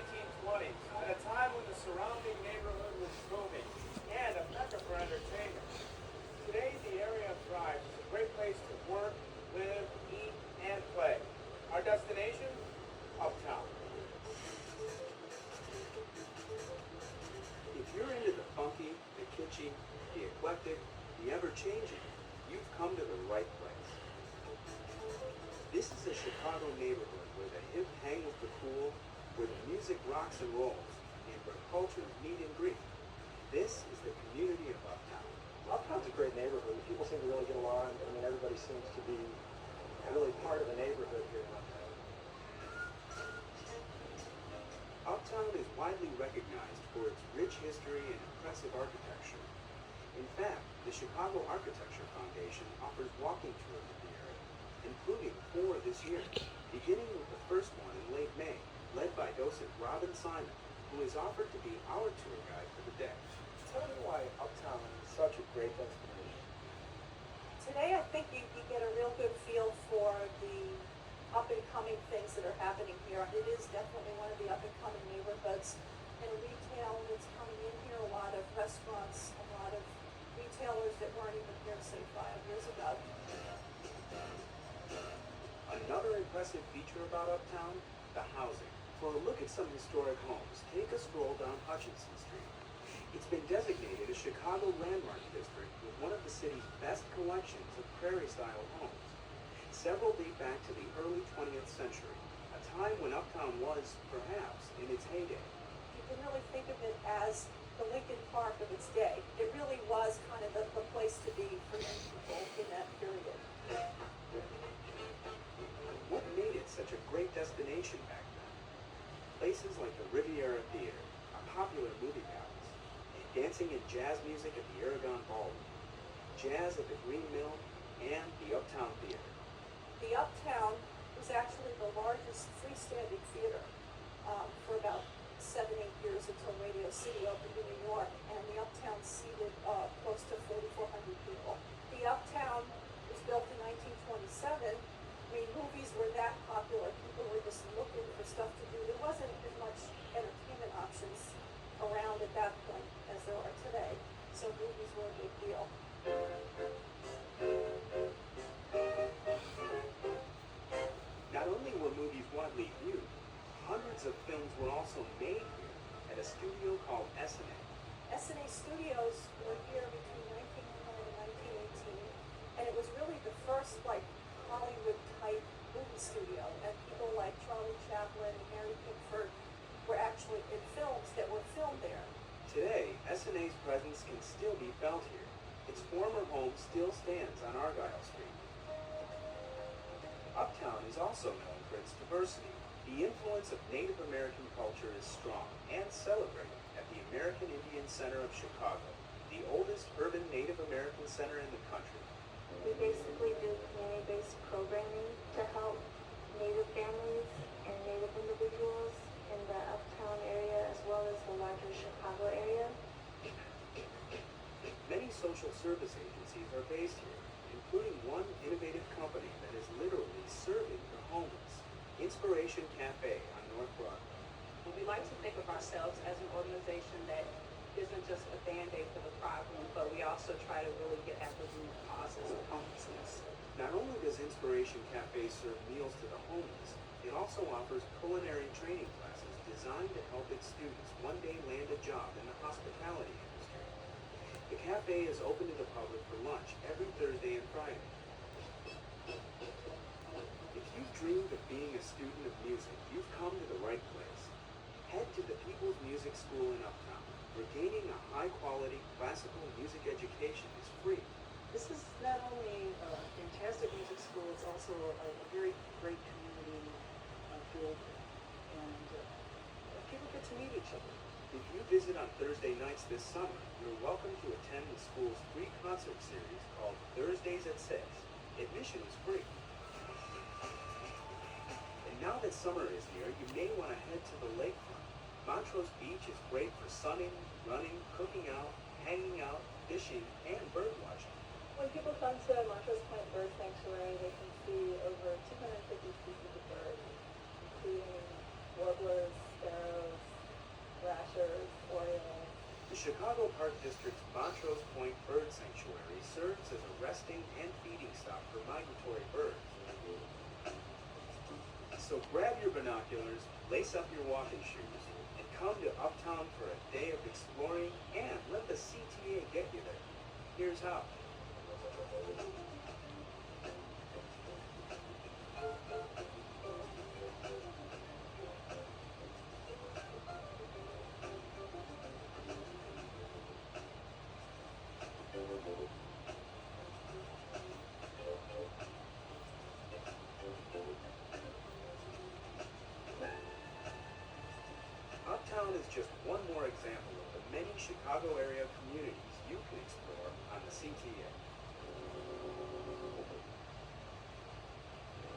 1920s, at a time when the surrounding neighborhood was booming and a mecca for entertainment. Today, the area thrives as a great place to work, live, eat, and play. Our destination? Uptown. If you're into the funky, the kitschy, the eclectic, the ever-changing, you've come to the right place. This is a Chicago neighborhood where the hip hang with the cool, where the music rocks and rolls, and where cultures meet and greet. This is the community of Uptown. Uptown's a great neighborhood. People seem to really get along. I mean, everybody seems to be really part of the neighborhood here in Uptown. Uptown is widely recognized for its rich history and impressive architecture. In fact, the Chicago Architecture Foundation offers walking tours of the area, including 4 this year, beginning with the first one in late May, led by docent Robin Simon, who has offered to be our tour guide for the day. Tell me why Uptown is such a great destination. Today, I think you get a real good feel for the up-and-coming things that are happening here. It is definitely one of the up-and-coming neighborhoods. And retail that's coming in here, a lot of restaurants, a lot of retailers that weren't even here, say, 5 years ago. Another impressive feature about Uptown, the housing. For a look at some historic homes, take a stroll down Hutchinson Street. It's been designated a Chicago Landmark District with one of the city's best collections of prairie-style homes. Several date back to the early 20th century, a time when Uptown was, perhaps, in its heyday. You can really think of it as the Lincoln Park of its day. It really was kind of the place to be for young people in that period. What made it such a great destination back then? Places like the Riviera Theater, a popular movie palace, and dancing and jazz music at the Aragon Ballroom, jazz at the Green Mill, and the Uptown Theater. The Uptown was actually the largest freestanding theater for about 7-8 years until Radio City opened in New York, and the Uptown seated close to 4,400 people. The Uptown was built in 1927. I mean, movies were that popular. People were just looking for stuff to do. There wasn't as much entertainment options around at that point as there are today, so movies were a big deal. Not only were movies widely viewed, hundreds of films were also made here at a studio called S&A. S&A Studios were here between 1909 and 1918, and it was really the first, like, Hollywood-type movie studio, and people like Charlie Chaplin and Mary Pickford were actually in films that were filmed there. Today, S&A's presence can still be felt here. Its former home still stands on Argyle Street. Uptown is also known for its diversity. The influence of Native American culture is strong and celebrated at the American Indian Center of Chicago, the oldest urban Native American center in the country. We basically do community-based programming to help Native families and Native individuals in the Uptown area as well as the larger Chicago area. Many social service agencies are based here, including one innovative company that is literally serving the homeless, Inspiration Cafe on North Broadway. We like to think of ourselves as an organization that isn't just a Band-Aid for the problem, but we also try to really get at the root causes of homelessness. Not only does Inspiration Cafe serve meals to the homeless, it also offers culinary training classes designed to help its students one day land a job in the hospitality industry. The cafe is open to the public for lunch every Thursday and Friday. If you've dreamed of being a student of music, you've come to the right place. Head to the People's Music School in Uptown, where gaining a high-quality classical music education is free. This is not only a fantastic music school, it's also a very great community builder, and people get to meet each other. If you visit on Thursday nights this summer, you're welcome to attend the school's free concert series called Thursdays at 6. Admission is free. And now that summer is near, you may want to head to the lakefront. Montrose Beach is great for sunning, running, cooking out, hanging out, fishing, and bird watching. When people come to Montrose Point Bird Sanctuary, they can see over 250 species of birds, including warblers, sparrows, The Chicago Park District's Montrose Point Bird Sanctuary serves as a resting and feeding stop for migratory birds. So grab your binoculars, lace up your walking shoes, and come to Uptown for a day of exploring and let the CTA get you there. Here's how. Uptown is just one more example of the many Chicago area communities you can explore on the CTA.